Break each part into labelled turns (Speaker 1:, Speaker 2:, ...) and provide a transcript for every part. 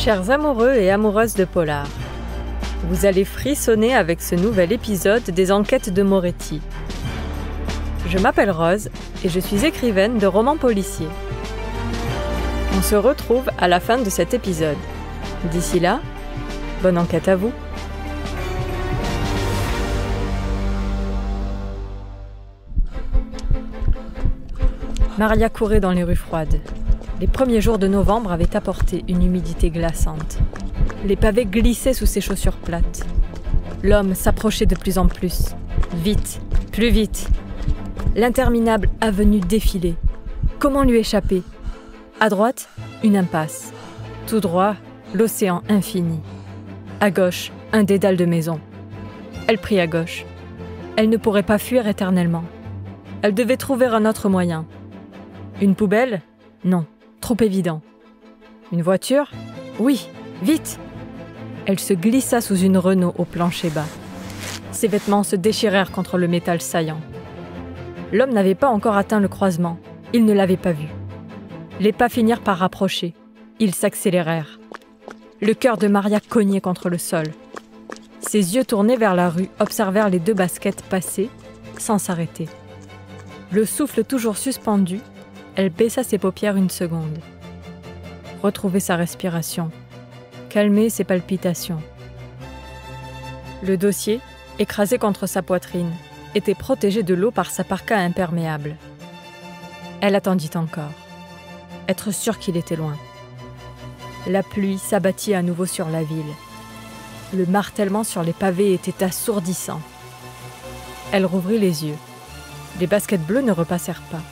Speaker 1: Chers amoureux et amoureuses de polar, vous allez frissonner avec ce nouvel épisode des Enquêtes de Moretti. Je m'appelle Rose et je suis écrivaine de romans policiers. On se retrouve à la fin de cet épisode. D'ici là, bonne enquête à vous. Maria courait dans les rues froides. Les premiers jours de novembre avaient apporté une humidité glaçante. Les pavés glissaient sous ses chaussures plates. L'homme s'approchait de plus en plus. Vite, plus vite. L'interminable avenue défilait. Comment lui échapper? À droite, une impasse. Tout droit, l'océan infini. À gauche, un dédale de maisons. Elle prit à gauche. Elle ne pourrait pas fuir éternellement. Elle devait trouver un autre moyen. Une poubelle? Non, trop évident. Une voiture? Oui, vite! Elle se glissa sous une Renault au plancher bas. Ses vêtements se déchirèrent contre le métal saillant. L'homme n'avait pas encore atteint le croisement. Il ne l'avait pas vu. Les pas finirent par rapprocher. Ils s'accélérèrent. Le cœur de Maria cognait contre le sol. Ses yeux tournés vers la rue observèrent les deux baskets passer, sans s'arrêter. Le souffle toujours suspendu, elle baissa ses paupières une seconde. Retrouver sa respiration. Calmer ses palpitations. Le dossier, écrasé contre sa poitrine, était protégé de l'eau par sa parka imperméable. Elle attendit encore. Être sûre qu'il était loin. La pluie s'abattit à nouveau sur la ville. Le martèlement sur les pavés était assourdissant. Elle rouvrit les yeux. Les baskets bleues ne repassèrent pas.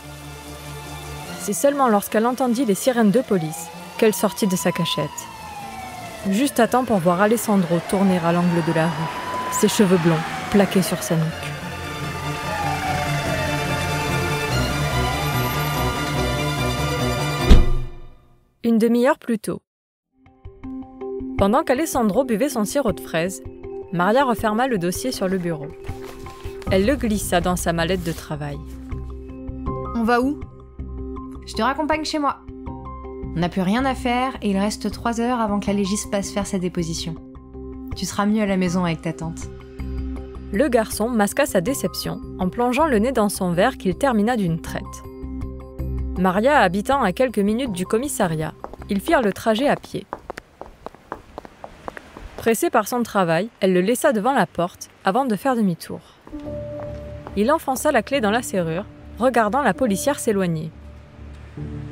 Speaker 1: C'est seulement lorsqu'elle entendit les sirènes de police qu'elle sortit de sa cachette. Juste à temps pour voir Alessandro tourner à l'angle de la rue, ses cheveux blonds plaqués sur sa nuque. Une demi-heure plus tôt. Pendant qu'Alessandro buvait son sirop de fraise, Maria referma le dossier sur le bureau. Elle le glissa dans sa mallette de travail.
Speaker 2: On va où? Je te raccompagne chez moi. On n'a plus rien à faire et il reste 3 heures avant que la légiste passe faire sa déposition. Tu seras mieux à la maison avec ta tante.
Speaker 1: Le garçon masqua sa déception en plongeant le nez dans son verre qu'il termina d'une traite. Maria habitant à quelques minutes du commissariat, ils firent le trajet à pied. Pressée par son travail, elle le laissa devant la porte avant de faire demi-tour. Il enfonça la clé dans la serrure, regardant la policière s'éloigner.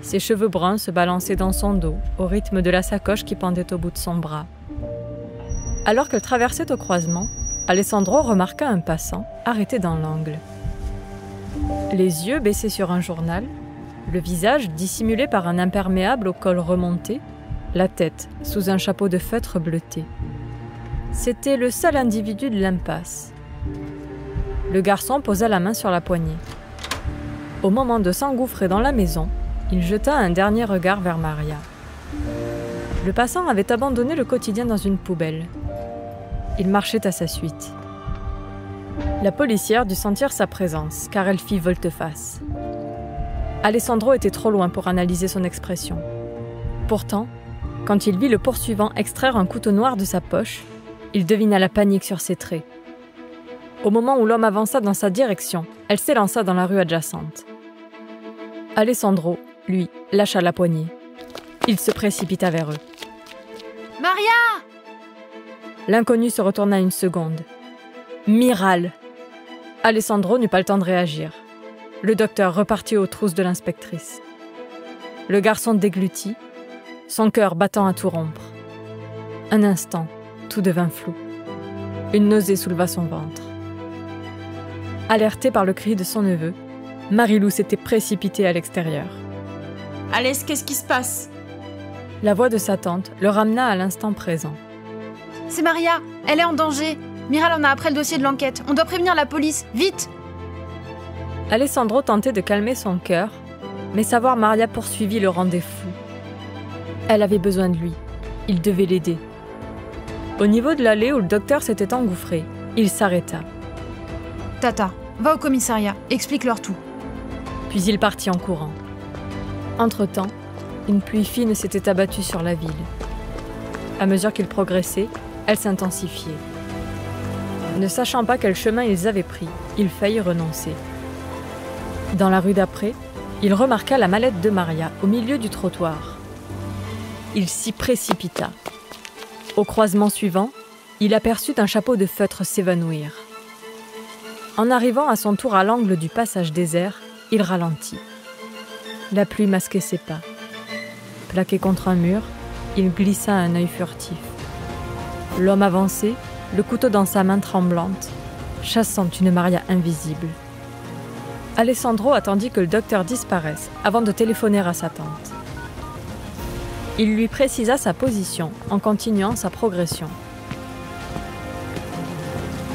Speaker 1: Ses cheveux bruns se balançaient dans son dos, au rythme de la sacoche qui pendait au bout de son bras. Alors qu'elle traversait au croisement, Alessandro remarqua un passant, arrêté dans l'angle. Les yeux baissés sur un journal, le visage dissimulé par un imperméable au col remonté, la tête sous un chapeau de feutre bleuté. C'était le seul individu de l'impasse. Le garçon posa la main sur la poignée. Au moment de s'engouffrer dans la maison, il jeta un dernier regard vers Maria. Le passant avait abandonné le quotidien dans une poubelle. Il marchait à sa suite. La policière dut sentir sa présence, car elle fit volte-face. Alessandro était trop loin pour analyser son expression. Pourtant, quand il vit le poursuivant extraire un couteau noir de sa poche, il devina la panique sur ses traits. Au moment où l'homme avança dans sa direction, elle s'élança dans la rue adjacente. Alessandro, lui, lâcha la poignée. Il se précipita vers eux.
Speaker 2: « Maria !»
Speaker 1: L'inconnu se retourna une seconde. Miral! Alessandro n'eut pas le temps de réagir. Le docteur repartit aux trousses de l'inspectrice. Le garçon déglutit, son cœur battant à tout rompre. Un instant, tout devint flou. Une nausée souleva son ventre. Alertée par le cri de son neveu, Marilou s'était précipitée à l'extérieur.
Speaker 3: « Alès, qu'est-ce qui se passe ?»
Speaker 1: La voix de sa tante le ramena à l'instant présent.
Speaker 2: « C'est Maria, elle est en danger. Miral en a après le dossier de l'enquête. On doit prévenir la police, vite !»
Speaker 1: Alessandro tentait de calmer son cœur, mais savoir Maria poursuivie le rendait fou. Elle avait besoin de lui. Il devait l'aider. Au niveau de l'allée où le docteur s'était engouffré, il s'arrêta.
Speaker 2: « Tata, va au commissariat, explique-leur tout. »
Speaker 1: Puis il partit en courant. Entre-temps, une pluie fine s'était abattue sur la ville. À mesure qu'ils progressaient, elle s'intensifiait. Ne sachant pas quel chemin ils avaient pris, il faillit renoncer. Dans la rue d'après, il remarqua la mallette de Maria au milieu du trottoir. Il s'y précipita. Au croisement suivant, il aperçut un chapeau de feutre s'évanouir. En arrivant à son tour à l'angle du passage désert, il ralentit. La pluie masquait ses pas. Plaqué contre un mur, il glissa un œil furtif. L'homme avançait, le couteau dans sa main tremblante, chassant une Maria invisible. Alessandro attendit que le docteur disparaisse avant de téléphoner à sa tante. Il lui précisa sa position en continuant sa progression.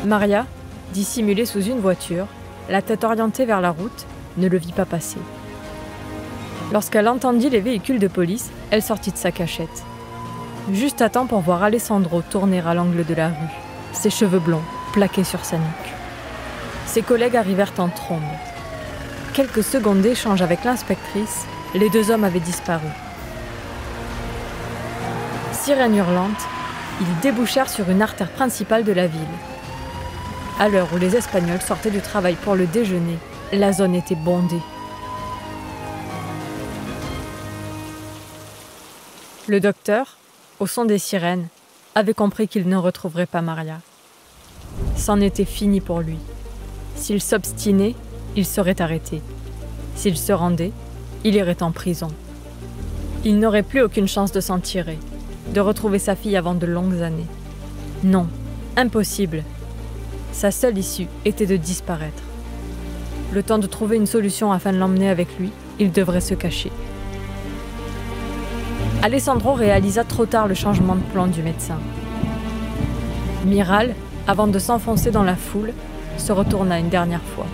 Speaker 1: Maria, dissimulée sous une voiture, la tête orientée vers la route, ne le vit pas passer. Lorsqu'elle entendit les véhicules de police, elle sortit de sa cachette. Juste à temps pour voir Alessandro tourner à l'angle de la rue, ses cheveux blonds plaqués sur sa nuque. Ses collègues arrivèrent en trombe. Quelques secondes d'échange avec l'inspectrice, les deux hommes avaient disparu. Sirène hurlante, ils débouchèrent sur une artère principale de la ville. À l'heure où les Espagnols sortaient du travail pour le déjeuner, la zone était bondée. Le docteur, au son des sirènes, avait compris qu'il ne retrouverait pas Maria. C'en était fini pour lui. S'il s'obstinait, il serait arrêté. S'il se rendait, il irait en prison. Il n'aurait plus aucune chance de s'en tirer, de retrouver sa fille avant de longues années. Non, impossible. Sa seule issue était de disparaître. Le temps de trouver une solution afin de l'emmener avec lui, il devrait se cacher. Alessandro réalisa trop tard le changement de plan du médecin. Miral, avant de s'enfoncer dans la foule, se retourna une dernière fois.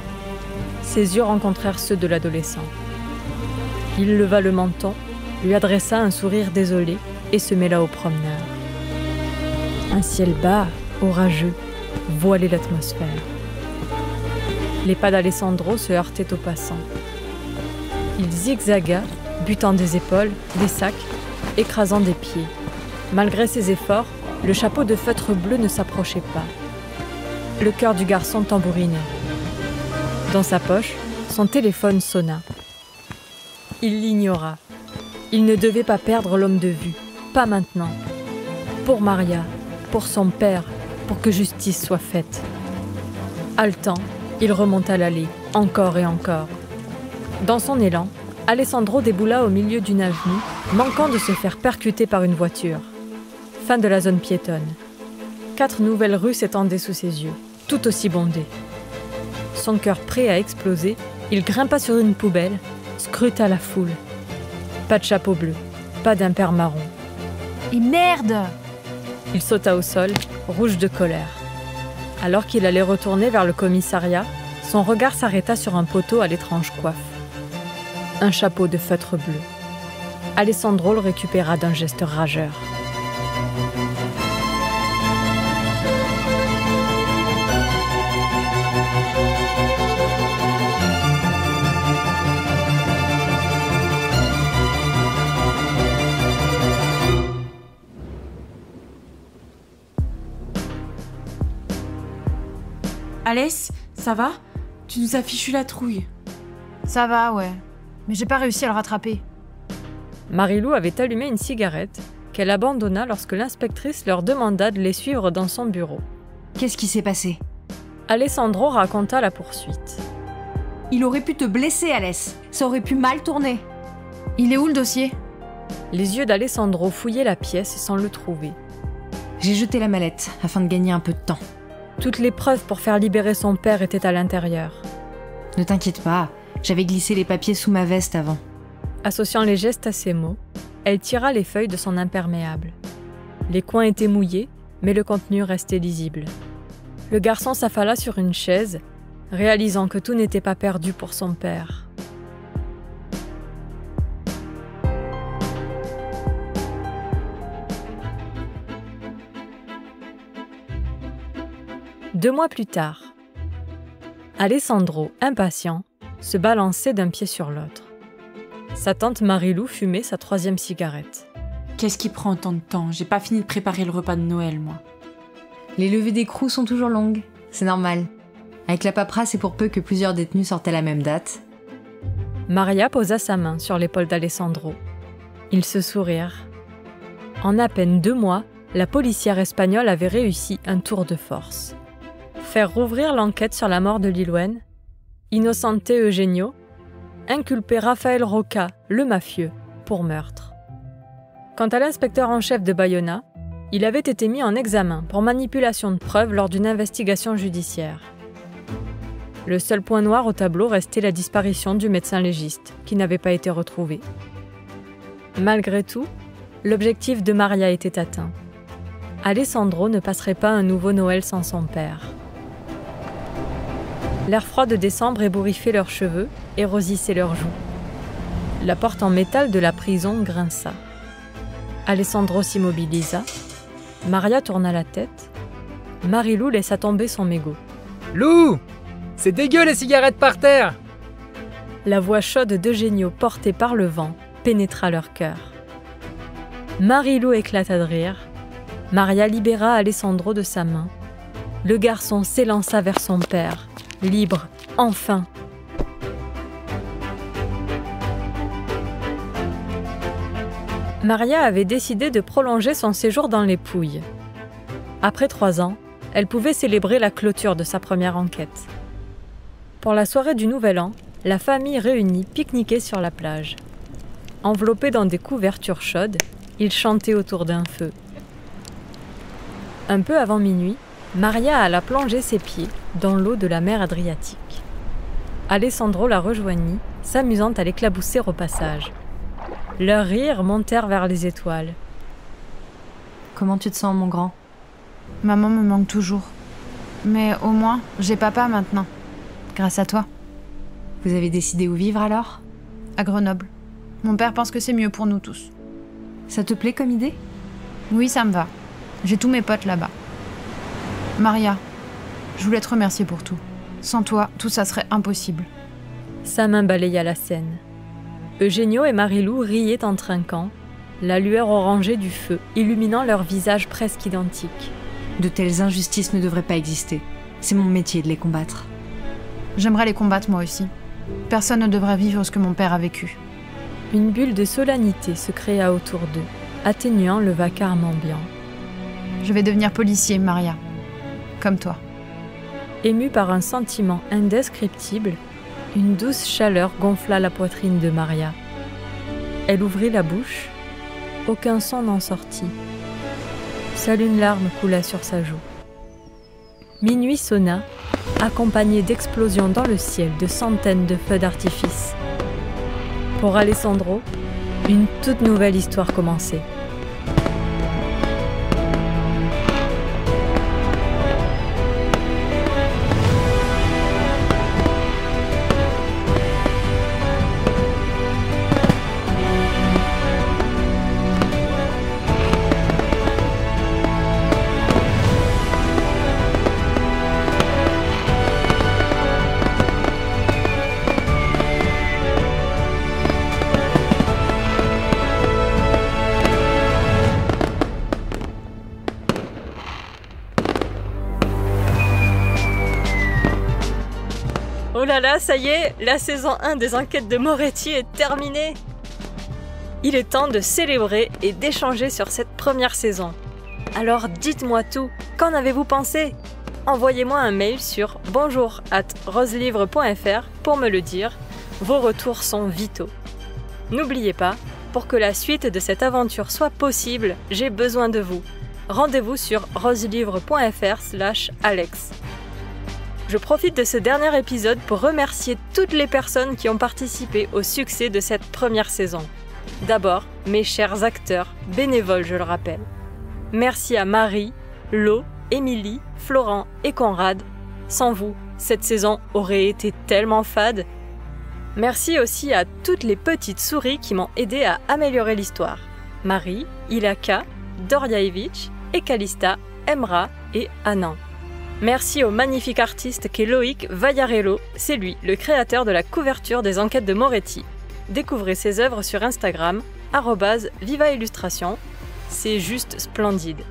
Speaker 1: Ses yeux rencontrèrent ceux de l'adolescent. Il leva le menton, lui adressa un sourire désolé et se mêla aux promeneurs. Un ciel bas, orageux, voilait l'atmosphère. Les pas d'Alessandro se heurtaient aux passants. Il zigzaga, butant des épaules, des sacs, écrasant des pieds. Malgré ses efforts, le chapeau de feutre bleu ne s'approchait pas. Le cœur du garçon tambourinait. Dans sa poche, son téléphone sonna. Il l'ignora. Il ne devait pas perdre l'homme de vue, pas maintenant. Pour Maria, pour son père, pour que justice soit faite. Haletant, il remonta l'allée, encore et encore. Dans son élan, Alessandro déboula au milieu d'une avenue, manquant de se faire percuter par une voiture. Fin de la zone piétonne. 4 nouvelles rues s'étendaient sous ses yeux, tout aussi bondées. Son cœur prêt à exploser, il grimpa sur une poubelle, scruta la foule. Pas de chapeau bleu, pas d'impair marron.
Speaker 2: Et merde!
Speaker 1: Il sauta au sol, rouge de colère. Alors qu'il allait retourner vers le commissariat, son regard s'arrêta sur un poteau à l'étrange coiffe. Un chapeau de feutre bleu. Alessandro le récupéra d'un geste rageur.
Speaker 3: Alès, ça va? Tu nous as fichu la trouille.
Speaker 2: Ça va, ouais. Mais j'ai pas réussi à le rattraper.
Speaker 1: Marilou avait allumé une cigarette qu'elle abandonna lorsque l'inspectrice leur demanda de les suivre dans son bureau.
Speaker 2: Qu'est-ce qui s'est passé?
Speaker 1: Alessandro raconta la poursuite.
Speaker 2: Il aurait pu te blesser, Alès. Ça aurait pu mal tourner. Il est où le dossier?
Speaker 1: Les yeux d'Alessandro fouillaient la pièce sans le trouver.
Speaker 2: J'ai jeté la mallette afin de gagner un peu de temps.
Speaker 1: Toutes les preuves pour faire libérer son père étaient à l'intérieur.
Speaker 2: Ne t'inquiète pas, j'avais glissé les papiers sous ma veste avant.
Speaker 1: Associant les gestes à ces mots, elle tira les feuilles de son imperméable. Les coins étaient mouillés, mais le contenu restait lisible. Le garçon s'affala sur une chaise, réalisant que tout n'était pas perdu pour son père. Deux mois plus tard, Alessandro, impatient, se balançait d'un pied sur l'autre. Sa tante Marilou fumait sa 3e cigarette.
Speaker 3: Qu'est-ce qui prend tant de temps? J'ai pas fini de préparer le repas de Noël, moi.
Speaker 2: Les levées d'écrou sont toujours longues, c'est normal. Avec la paperasse, c'est pour peu que plusieurs détenus sortent à la même date.
Speaker 1: Maria posa sa main sur l'épaule d'Alessandro. Ils se sourirent. En à peine 2 mois, la policière espagnole avait réussi un tour de force. Faire rouvrir l'enquête sur la mort de Lilwen, innocenter Eugenio, inculper Rafael Roca, le mafieux, pour meurtre. Quant à l'inspecteur en chef de Bayona, il avait été mis en examen pour manipulation de preuves lors d'une investigation judiciaire. Le seul point noir au tableau restait la disparition du médecin légiste, qui n'avait pas été retrouvé. Malgré tout, l'objectif de Maria était atteint. Alessandro ne passerait pas un nouveau Noël sans son père. L'air froid de décembre ébouriffait leurs cheveux et rosissait leurs joues. La porte en métal de la prison grinça. Alessandro s'immobilisa. Maria tourna la tête. Marie-Lou laissa tomber son mégot.
Speaker 4: « Lou! C'est dégueu les cigarettes par terre !»
Speaker 1: La voix chaude d'Eugenio portée par le vent pénétra leur cœur. Marie-Lou éclata de rire. Maria libéra Alessandro de sa main. Le garçon s'élança vers son père, libre, enfin. Maria avait décidé de prolonger son séjour dans les Pouilles. Après 3 ans, elle pouvait célébrer la clôture de sa première enquête. Pour la soirée du Nouvel An, la famille réunie pique-niquait sur la plage. Enveloppés dans des couvertures chaudes, ils chantaient autour d'un feu. Un peu avant minuit, Maria alla plonger ses pieds dans l'eau de la mer Adriatique. Alessandro la rejoignit, s'amusant à l'éclabousser au passage. Leurs rires montèrent vers les étoiles.
Speaker 2: Comment tu te sens, mon grand?
Speaker 5: Maman me manque toujours. Mais au moins, j'ai papa maintenant. Grâce à toi.
Speaker 2: Vous avez décidé où vivre alors?
Speaker 5: À Grenoble. Mon père pense que c'est mieux pour nous tous.
Speaker 2: Ça te plaît comme idée?
Speaker 5: Oui, ça me va. J'ai tous mes potes là-bas. Maria, je voulais te remercier pour tout. Sans toi, tout ça serait impossible.
Speaker 1: Sa main balaya la scène. Eugenio et Marie-Lou riaient en trinquant, la lueur orangée du feu illuminant leurs visages presque identiques.
Speaker 2: De telles injustices ne devraient pas exister. C'est mon métier de les combattre.
Speaker 5: J'aimerais les combattre moi aussi. Personne ne devrait vivre ce que mon père a vécu.
Speaker 1: Une bulle de solennité se créa autour d'eux, atténuant le vacarme ambiant.
Speaker 5: Je vais devenir policier, Maria. Comme toi.
Speaker 1: Émue par un sentiment indescriptible, une douce chaleur gonfla la poitrine de Maria. Elle ouvrit la bouche. Aucun son n'en sortit. Seule une larme coula sur sa joue. Minuit sonna, accompagné d'explosions dans le ciel de centaines de feux d'artifice. Pour Alessandro, une toute nouvelle histoire commençait. Oh là là, ça y est, la saison 1 des enquêtes de Moretti est terminée. Il est temps de célébrer et d'échanger sur cette première saison. Alors dites-moi tout, qu'en avez-vous pensé? Envoyez-moi un mail sur bonjour@roselivre.fr pour me le dire. Vos retours sont vitaux. N'oubliez pas, pour que la suite de cette aventure soit possible, j'ai besoin de vous. Rendez-vous sur roselivre.fr/Alex. Je profite de ce dernier épisode pour remercier toutes les personnes qui ont participé au succès de cette première saison. D'abord, mes chers acteurs, bénévoles je le rappelle. Merci à Marie, Lo, Émilie, Florent et Conrad. Sans vous, cette saison aurait été tellement fade. Merci aussi à toutes les petites souris qui m'ont aidé à améliorer l'histoire. Marie, Ilaka, Dorjaevich, Ekalista, Emra et Anand. Merci au magnifique artiste qu'est Loïc Vaillarello, c'est lui, le créateur de la couverture des enquêtes de Moretti. Découvrez ses œuvres sur Instagram, @vivaillustration. C'est juste splendide.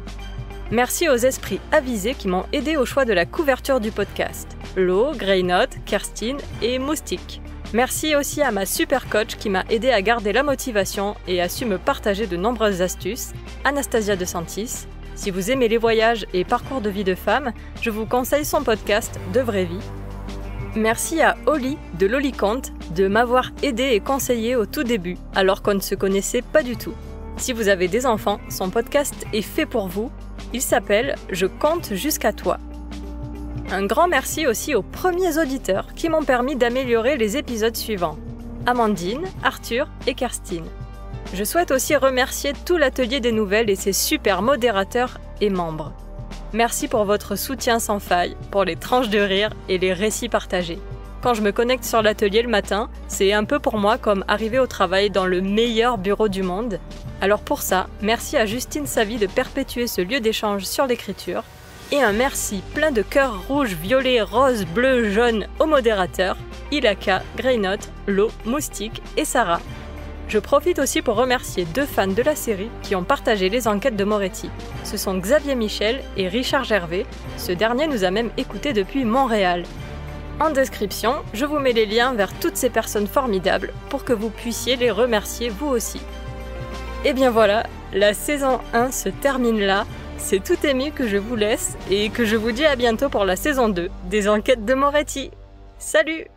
Speaker 1: Merci aux esprits avisés qui m'ont aidé au choix de la couverture du podcast. Lo, Greynote, Kerstin et Moustique. Merci aussi à ma super coach qui m'a aidé à garder la motivation et a su me partager de nombreuses astuces, Anastasia De Santis. Si vous aimez les voyages et parcours de vie de femme, je vous conseille son podcast De Vraie Vie. Merci à Oli de Loliconte de m'avoir aidé et conseillé au tout début, alors qu'on ne se connaissait pas du tout. Si vous avez des enfants, son podcast est fait pour vous. Il s'appelle « Je compte jusqu'à toi ». Un grand merci aussi aux premiers auditeurs qui m'ont permis d'améliorer les épisodes suivants. Amandine, Arthur et Kerstin. Je souhaite aussi remercier tout l'atelier des nouvelles et ses super modérateurs et membres. Merci pour votre soutien sans faille, pour les tranches de rire et les récits partagés. Quand je me connecte sur l'atelier le matin, c'est un peu pour moi comme arriver au travail dans le meilleur bureau du monde. Alors pour ça, merci à Justine Savy de perpétuer ce lieu d'échange sur l'écriture. Et un merci plein de cœurs rouges, violets, roses, bleus, jaunes aux modérateurs, Ilaka, Greynote, Lo, Moustique et Sarah. Je profite aussi pour remercier 2 fans de la série qui ont partagé les enquêtes de Moretti. Ce sont Xavier Michel et Richard Gervais. Ce dernier nous a même écoutés depuis Montréal. En description, je vous mets les liens vers toutes ces personnes formidables pour que vous puissiez les remercier vous aussi. Et bien voilà, la saison 1 se termine là. C'est tout ému que je vous laisse et que je vous dis à bientôt pour la saison 2 des enquêtes de Moretti. Salut!